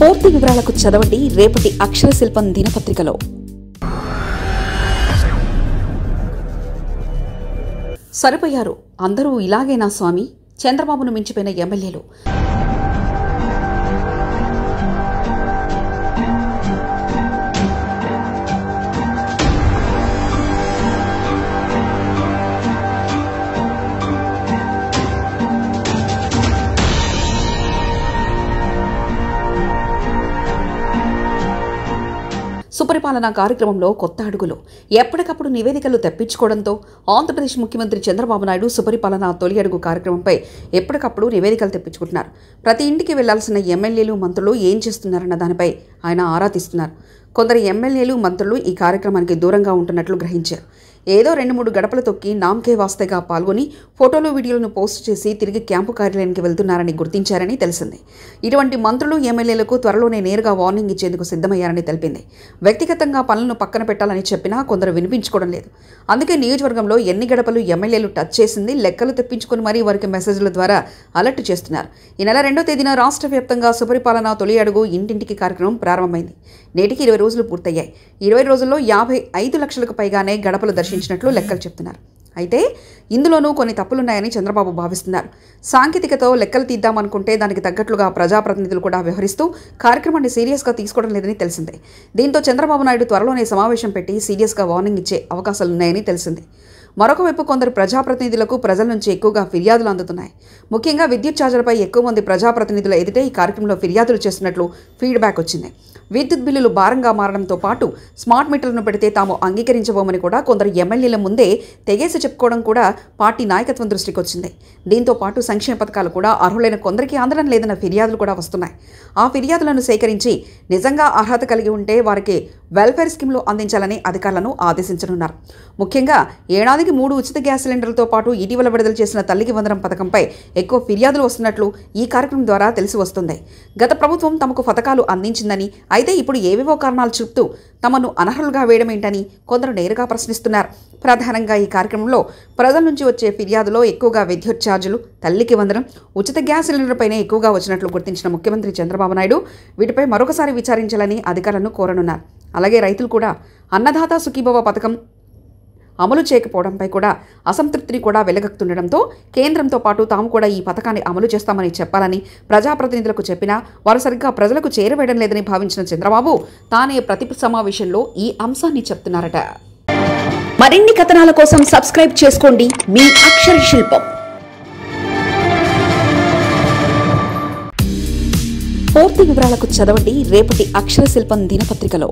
పూర్తి వివరాలకు చదవండి రేపటి అక్షర శిల్పం దినపత్రికలో. సరిపోయారు అందరూ ఇలాగేనా స్వామి? చంద్రబాబును మించిపోయిన ఎమ్మెల్యేలు. సుపరిపాలన కార్యక్రమంలో కొత్త అడుగులు. ఎప్పటికప్పుడు నివేదికలు తెప్పించుకోవడంతో ఆంధ్రప్రదేశ్ ముఖ్యమంత్రి చంద్రబాబు నాయుడు సుపరిపాలన తొలి అడుగు కార్యక్రమంపై ఎప్పటికప్పుడు నివేదికలు తెప్పించుకుంటున్నారు. ప్రతి ఇంటికి వెళ్లాల్సిన ఎమ్మెల్యేలు, మంత్రులు ఏం చేస్తున్నారన్న దానిపై ఆయన ఆరా తీస్తున్నారు. కొందరు ఎమ్మెల్యేలు, మంత్రులు ఈ కార్యక్రమానికి దూరంగా ఉంటున్నట్లు గ్రహించారు. ఏదో 2-3 గడపలు తొక్కి నామకే వాస్తేగా పాల్గొని ఫోటోలు, వీడియోలను పోస్ట్ చేసి తిరిగి క్యాంపు కార్యాలయానికి వెళ్తున్నారని గుర్తించారని తెలిసింది. ఇటువంటి మంత్రులు, ఎమ్మెల్యేలకు త్వరలోనే నేరుగా వార్నింగ్ ఇచ్చేందుకు సిద్ధమయ్యారని తెలిపింది. వ్యక్తిగతంగా పనులను పక్కన పెట్టాలని చెప్పినా కొందరు వినిపించుకోవడం లేదు. అందుకే నియోజకవర్గంలో ఎన్ని గడపలు ఎమ్మెల్యేలు టచ్ చేసింది లెక్కలు తెప్పించుకుని మరీ వారికి మెసేజ్ల ద్వారా అలర్ట్ చేస్తున్నారు. ఈ నెల 2వ తేదీన రాష్ట్ర వ్యాప్తంగా సుపరిపాలన తొలి అడుగు ఇంటింటికి కార్యక్రమం ప్రారంభమైంది. నేటికి 20 రోజులు పూర్తయ్యాయి. 20 రోజుల్లో 55 లక్షలకు పైగానే గడపలు దర్శించినట్లు లెక్కలు చెప్తున్నారు. అయితే ఇందులోనూ కొన్ని తప్పులున్నాయని చంద్రబాబు భావిస్తున్నారు. సాంకేతికతో లెక్కలు తీద్దామనుకుంటే దానికి తగ్గట్లుగా ప్రజాప్రతినిధులు కూడా వ్యవహరిస్తూ కార్యక్రమాన్ని సీరియస్గా తీసుకోవడం లేదని తెలిసిందే. దీంతో చంద్రబాబు నాయుడు త్వరలోనే సమావేశం పెట్టి సీరియస్గా వార్నింగ్ ఇచ్చే అవకాశాలున్నాయని తెలిసింది. మరొక వైపు కొందరు ప్రజాప్రతినిధులకు ప్రజల నుంచి ఎక్కువగా ఫిర్యాదులు అందుతున్నాయి. ముఖ్యంగా విద్యుత్ ఛార్జీలపై ఎక్కువ మంది ప్రజాప్రతినిధుల ఎదుటే ఈ కార్యక్రమంలో ఫిర్యాదులు చేస్తున్నట్లు ఫీడ్బ్యాక్ వచ్చింది. విద్యుత్ బిల్లులు భారంగా మారడంతో పాటు స్మార్ట్ మీటర్లను పెడితే తాము అంగీకరించబోమని కూడా కొందరు ఎమ్మెల్యేల ముందే తెగేసి చెప్పుకోవడం కూడా పార్టీ నాయకత్వం దృష్టికి వచ్చింది. దీంతో పాటు సంక్షేమ పథకాలు కూడా అర్హులైన కొందరికి అందడం లేదన్న ఫిర్యాదులు కూడా వస్తున్నాయి. ఆ ఫిర్యాదులను సేకరించి నిజంగా అర్హత కలిగి ఉంటే వారికి వెల్ఫేర్ స్కీమ్లు అందించాలని అధికారులను ఆదేశించనున్నారు. ముఖ్యంగా ఏడాదికి 3 ఉచిత గ్యాస్ సిలిండర్లతో పాటు ఇటీవల విడుదల చేసిన తల్లికి వందనం పథకంపై ఎక్కువ ఫిర్యాదులు వస్తున్నట్లు ఈ కార్యక్రమం ద్వారా తెలిసి వస్తుంది. గత ప్రభుత్వం తమకు పథకాలు అందించిందని, అయితే ఇప్పుడు ఏవేవో కారణాలు చెప్తూ తమను అనర్హులుగా వేయడమేంటని కొందరు నేరుగా ప్రశ్నిస్తున్నారు. ప్రధానంగా ఈ కార్యక్రమంలో ప్రజల నుంచి వచ్చే ఫిర్యాదులో ఎక్కువగా విద్యుత్ ఛార్జీలు, తల్లికి వందనం, ఉచిత గ్యాస్ సిలిండర్పైనే ఎక్కువగా వచ్చినట్లు గుర్తించిన ముఖ్యమంత్రి చంద్రబాబు నాయుడు వీటిపై మరొకసారి విచారించాలని అధికారులను కోరనున్నారు. అలాగే రైతులు కూడా అన్నదాత సుఖీభవ పథకం అమలు చేయకపోవడంపై కూడా అసంతృప్తిని కూడా వెలగక్తుండడంతో కేంద్రంతో పాటు తాము కూడా ఈ పథకాన్ని అమలు చేస్తామని చెప్పాలని ప్రజాప్రతినిధులకు చెప్పినా వారు సరిగ్గా ప్రజలకు చేరవేయడం లేదని భావించిన చంద్రబాబు తానే ప్రతి సమావేశంలో ఈ అంశాన్ని చెప్తున్నారట. మరిన్ని కథనాల కోసం సబ్స్క్రైబ్ చేసుకోండి మీ అక్షర శిల్పం. పూర్తి వివరాలకు చదవండి రేపటి అక్షర శిల్పం దినపత్రికలో.